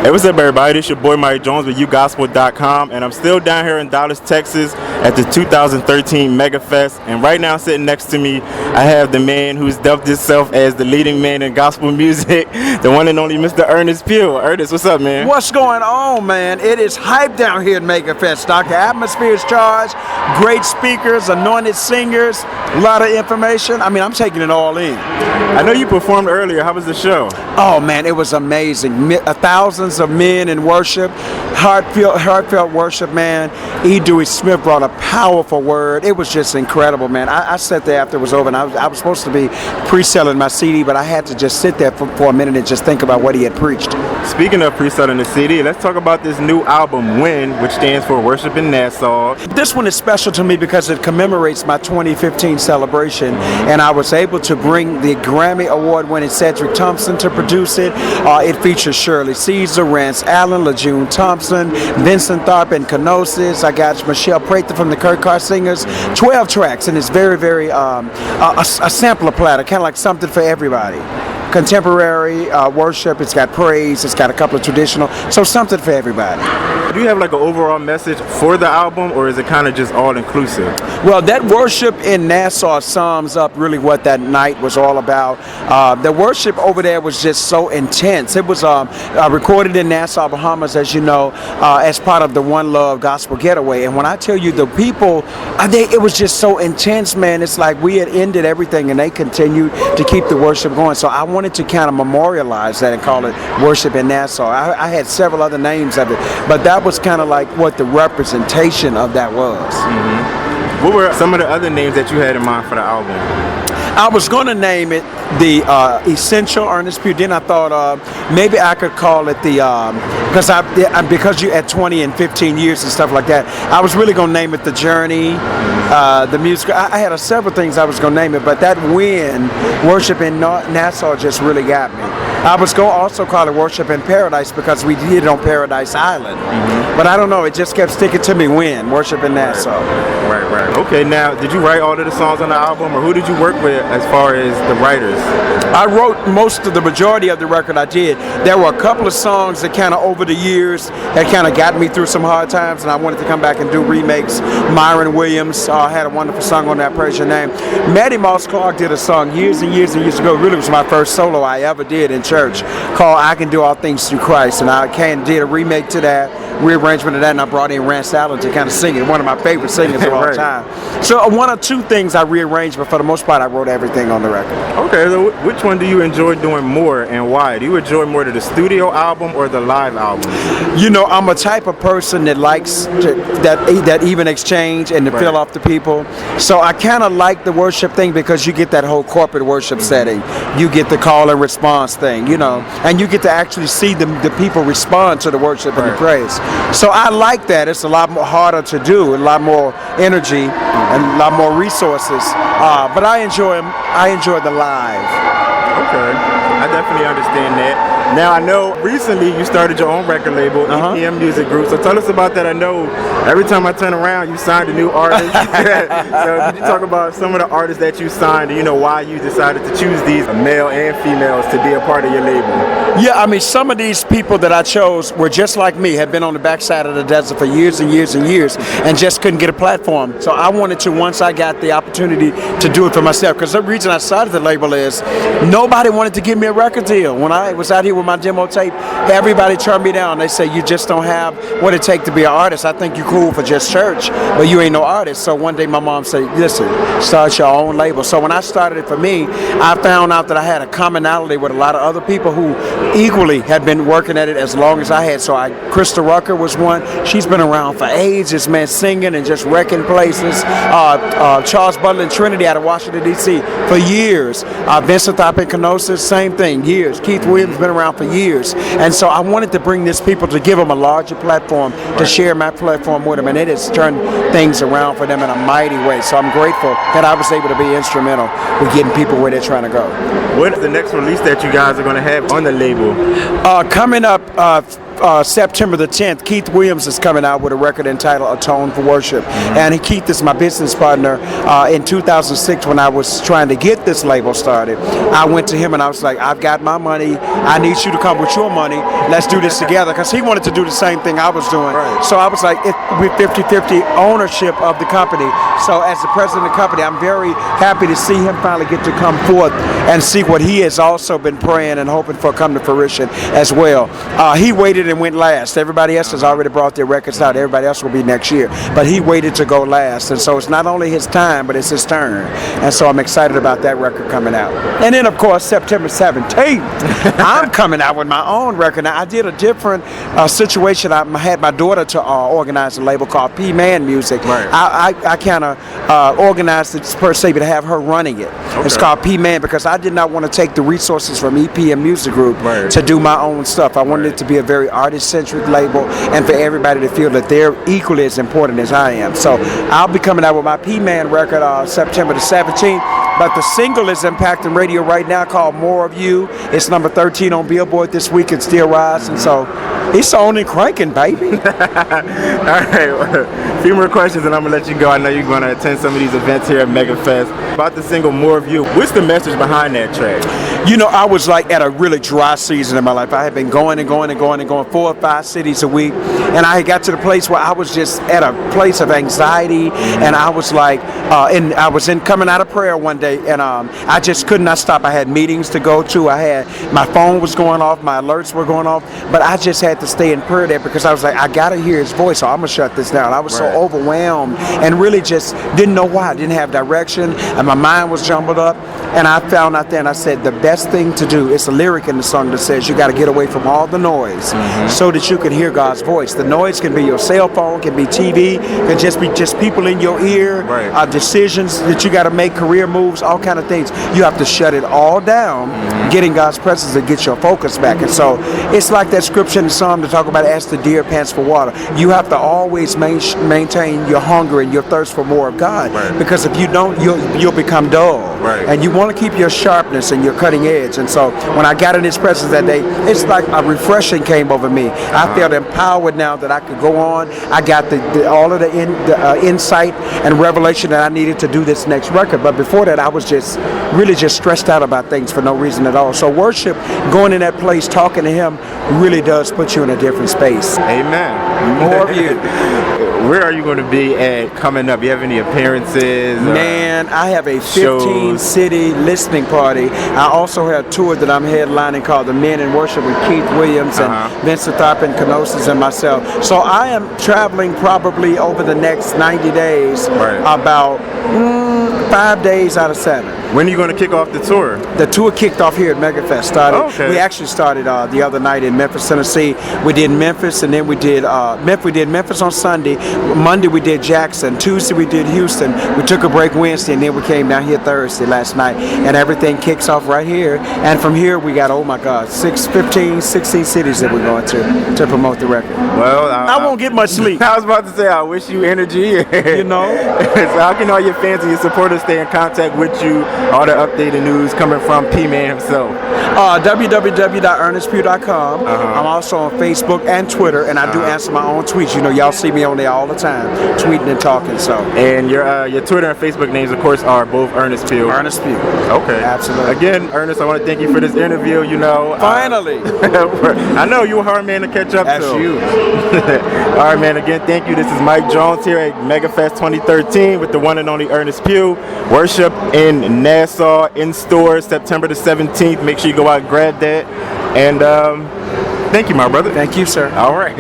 Hey, what's up, everybody? This your boy Mike Jones with uGospel.com, and I'm still down here in Dallas, Texas at the 2013 MegaFest. And right now, sitting next to me, I have the man who's dubbed himself as the leading man in gospel music, the one and only Mr. Earnest Pugh. Ernest, what's up, man? What's going on, man? It is hype down here at MegaFest, Doc. The atmosphere is charged, great speakers, anointed singers, a lot of information. I mean, I'm taking it all in. I know you performed earlier. How was the show? Oh, man, it was amazing. Thousands of men in worship, heartfelt worship, man. E. Dewey Smith brought a powerful word. It was just incredible, man. I sat there after it was over, and I was supposed to be pre-selling my CD, but I had to just sit there for a minute and just think about what he had preached. Speaking of pre-selling the CD, let's talk about this new album, W.I.N, which stands for Worship in Nassau. This one is special to me because it commemorates my 2015 celebration, and I was able to bring the Grammy Award-winning Cedric Thompson to produce it. It features Shirley Caesar, Rance Allen, LaJune Thompson, Vincent Tharpe and Kenosis. I got Michelle Prather from the Kurt Carr Singers. 12 tracks, and it's very, very a sampler platter, kind of like something for everybody. Contemporary worship, it's got praise, it's got a couple of traditional, so something for everybody. Do you have like an overall message for the album, or is it kind of just all inclusive? Well, that worship in Nassau sums up really what that night was all about. The worship over there was just so intense. It was recorded in Nassau, Bahamas, as you know, as part of the One Love Gospel Getaway. And when I tell you the people, it was just so intense, man. It's like we had ended everything and they continued to keep the worship going. So I wanted to kind of memorialize that and call it Worship in Nassau. I had several other names of it, but that was kind of like what the representation of that was. Mm-hmm. What were some of the other names that you had in mind for the album? I was going to name it the Essential Earnest Pugh. Then I thought maybe I could call it the because you had 20 and 15 years and stuff like that. I was really going to name it The Journey, the music. I had several things I was going to name it, but that W.I.N, Worship in Nassau, just really got me. I was going to also call it Worship in Paradise because we did it on Paradise Island. Mm-hmm. But I don't know, it just kept sticking to me, W.I.N, Worship in Nassau. Right. Okay, now, did you write all of the songs on the album, or who did you work with as far as the writers? I wrote most of the majority of the record. I did. There were a couple of songs that kind of over the years that kind of got me through some hard times, and I wanted to come back and do remakes. Myron Williams had a wonderful song on that, Praise Your Name. Maddie Moss Clark did a song years and years and years ago. It really was my first solo I ever did in church, called I Can Do All Things Through Christ, and I did a remake to that, rearrangement of that, and I brought in Rance Allen to kind of sing it, one of my favorite singers of all time. So one or two things I rearranged, but for the most part I wrote everything on the record. Okay, so which one do you enjoy doing more, and why? Do you enjoy more the studio album or the live album? You know, I'm a type of person that likes that even exchange and to fill off the people. So I kind of like the worship thing because you get that whole corporate worship setting. You get the call and response thing, you know, and you get to actually see the people respond to the worship and the praise. So I like that. It's a lot more harder to do, a lot more energy and a lot more resources. But I enjoy the live. Okay, I definitely understand that. Now, I know recently you started your own record label, EPM Music Group, so tell us about that. I know every time I turn around, you signed a new artist. So could you talk about some of the artists that you signed, and you know why you decided to choose these male and females to be a part of your label? Yeah, I mean, some of these people that I chose were just like me, had been on the backside of the desert for years and years and years, and just couldn't get a platform. So I wanted to, once I got the opportunity to do it for myself, because the reason I started the label is nobody wanted to give me a record deal. When I was out here with my demo tape, everybody turned me down. They say, you just don't have what it takes to be an artist. I think you're cool for just church, but you ain't no artist. So one day my mom said, listen, start your own label. So when I started it for me, I found out that I had a commonality with a lot of other people who equally had been working at it as long as I had. So Krista Rucker was one. She's been around for ages, man, singing and just wrecking places. Charles Butler and Trinity out of Washington, D.C. for years. Vincent Tharpe and Kenosis, same thing, years. Keith Williams been around for years. And so I wanted to bring these people to give them a larger platform, to share my platform with them, and it has turned things around for them in a mighty way. So I'm grateful that I was able to be instrumental with getting people where they're trying to go. What is the next release that you guys are going to have on the label? Coming up September the 10th, Keith Williams is coming out with a record entitled Atone for Worship. And Keith is my business partner. In 2006, when I was trying to get this label started, I went to him and I was like, I've got my money. I need you to come with your money. Let's do this together. Because he wanted to do the same thing I was doing. Right. So I was like, we're 50-50 ownership of the company. So as the president of the company, I'm very happy to see him finally get to come forth and see what he has also been praying and hoping for come to fruition as well. He waited and went last. Everybody else has already brought their records out. Everybody else will be next year. But he waited to go last. And so it's not only his time, but it's his turn. And so I'm excited about that record coming out. And then, of course, September 17th, I'm coming out with my own record. Now, I did a different situation. I had my daughter to organize a label called P-Man Music. Right. I kind of organized it per se, but have her running it. Okay. It's called P-Man because I did not want to take the resources from EPM Music Group to do my own stuff. I wanted it to be a very artist-centric label and for everybody to feel that they're equally as important as I am. So I'll be coming out with my P-Man record September the 17th. But the single is impacting radio right now called More of You. It's number 13 on Billboard this week and still rising. So it's on and cranking, baby. All right. A few more questions and I'm going to let you go. I know you're going to attend some of these events here at MegaFest. About the single More of You, what's the message behind that track? You know, I was like at a really dry season in my life. I had been going 4 or 5 cities a week. And I got to the place where I was just at a place of anxiety. And I was like, coming out of prayer one day. And I just could not stop. I had meetings to go to. My phone was going off. My alerts were going off. But I just had to stay in prayer there because I was like, I got to hear his voice. So I'm going to shut this down. I was so overwhelmed and really just didn't know why. I didn't have direction. And my mind was jumbled up. And I found out there and I said, the best thing to do, it's a lyric in the song that says you got to get away from all the noise so that you can hear God's voice. The noise can be your cell phone, can be TV, can just be people in your ear, decisions that you got to make, career moves, all kind of things. You have to shut it all down, get in God's presence and get your focus back. And so it's like that scripture in the Psalm to talk about as the deer pants for water. You have to always maintain your hunger and your thirst for more of God because if you don't, you'll become dull. And you want to keep your sharpness and your cutting edge. And so when I got in his presence that day, it's like a refreshing came over me. I felt empowered now that I could go on. I got all of the insight and revelation that I needed to do this next record. But before that, I was just really stressed out about things for no reason at all. So worship, going in that place, talking to him, really does put you in a different space. Amen. More of you. Where are you going to be at coming up? You have any appearances? Man, I have a 15-city listening party. I also have a tour that I'm headlining called The Men in Worship with Keith Williams and Vince Tharp and Kenosis and myself. So I am traveling probably over the next 90 days, about 5 days out of 7. When are you going to kick off the tour? The tour kicked off here at MegaFest. We actually started the other night in Memphis, Tennessee. We did Memphis, and then we did Memphis on Sunday. Monday we did Jackson. Tuesday we did Houston. We took a break Wednesday, and then we came down here Thursday last night. And everything kicks off right here. And from here we got, 16 cities that we're going to promote the record. Well, I won't get much sleep. I was about to say, I wish you energy. You know? So how can all your fans and your supporters stay in contact with you? All the updated news coming from P-Man himself. www.earnestpugh.com. I'm also on Facebook and Twitter, and I do answer my own tweets. You know, y'all see me on there all the time, tweeting and talking. So. And your Twitter and Facebook names, of course, are both Earnest Pugh. Earnest Pugh. Okay. Absolutely. Again, Ernest, I want to thank you for this interview. You know, finally. I know you're a hard man to catch up to. That's you. All right, man. Again, thank you. This is Mike Jones here at MegaFest 2013 with the one and only Earnest Pugh. Worship in Nassau, in stores, September the 17th. Make sure you go out and grab that. And thank you, my brother. Thank you, sir. All right.